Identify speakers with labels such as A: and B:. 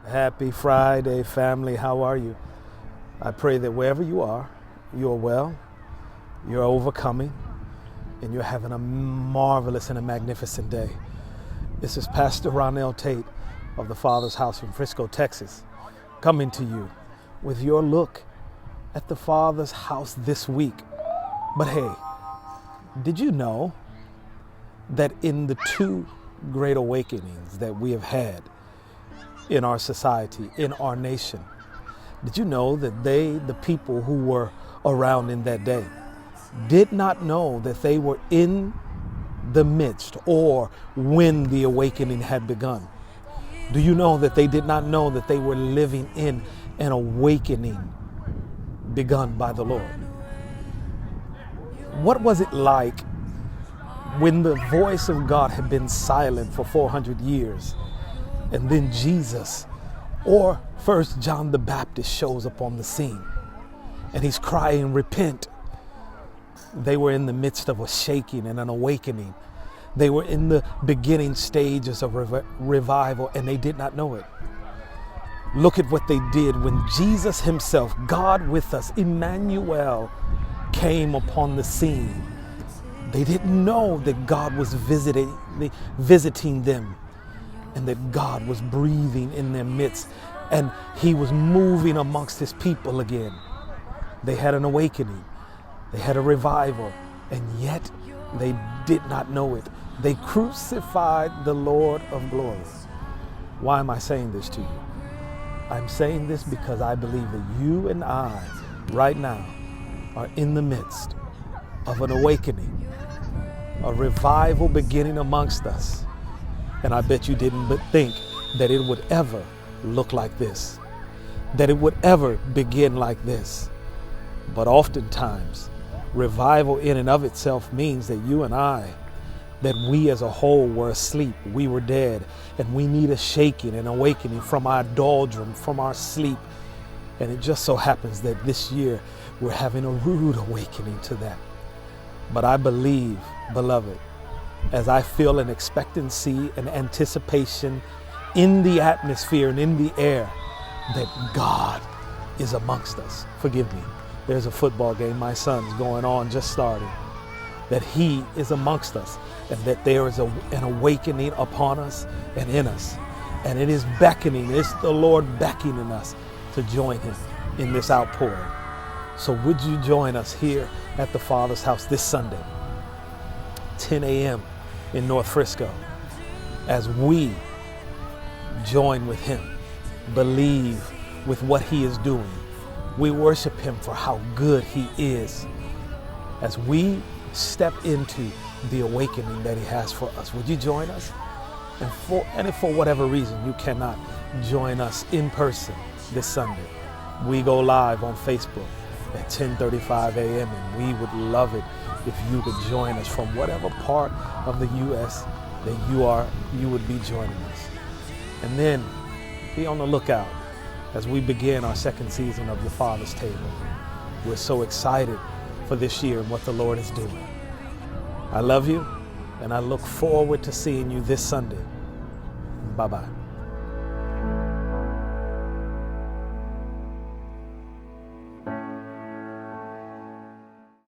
A: Happy Friday, family. How are you? I pray that wherever you are, you're well, you're overcoming, and you're having a marvelous and a magnificent day. This is Pastor Ronell Tate of the Father's House in Frisco, Texas, coming to you with your look at the Father's house this week. But hey, did you know that in the two great awakenings that we have had in our society, in our nation, did you know that the people who were around in that day, did not know that they were in the midst or when the awakening had begun? Do you know that they did not know that they were living in an awakening begun by the Lord? What was it like when the voice of God had been silent for 400 years and then Jesus or first John the Baptist shows up on the scene and he's crying, repent? They were in the midst of a shaking and an awakening. They were in the beginning stages of revival and they did not know it. Look at what they did when Jesus himself, God with us, Emmanuel, came upon the scene. They didn't know that God was visiting them and that God was breathing in their midst and he was moving amongst his people again. They had an awakening. They had a revival, and yet they did not know it. They crucified the Lord of glory. Why am I saying this to you? I'm saying this because I believe that you and I right now are in the midst of an awakening, a revival beginning amongst us. And I bet you didn't think that it would ever look like this, that it would ever begin like this. But oftentimes, revival in and of itself means that you and I, that we as a whole were asleep, we were dead, and we need a shaking and awakening from our doldrum, from our sleep. And it just so happens that this year we're having a rude awakening to that. But I believe, beloved, as I feel an expectancy and anticipation in the atmosphere and in the air, that God is amongst us. Forgive me. There's a football game my son's going on, just starting. That he is amongst us and that there is an awakening upon us and in us. And it is beckoning, it's the Lord beckoning us to join him in this outpouring. So would you join us here at the Father's house this Sunday, 10 a.m. in North Frisco, as we join with him, believe with what he is doing. We worship him for how good he is as we step into the awakening that he has for us. Would you join us? And if for whatever reason you cannot join us in person this Sunday, we go live on Facebook at 10:35 a.m. and we would love it if you could join us from whatever part of the U.S. that you would be joining us. And then be on the lookout as we begin our second season of the Father's Table. We're so excited for this year and what the Lord is doing. I love you, and I look forward to seeing you this Sunday. Bye-bye.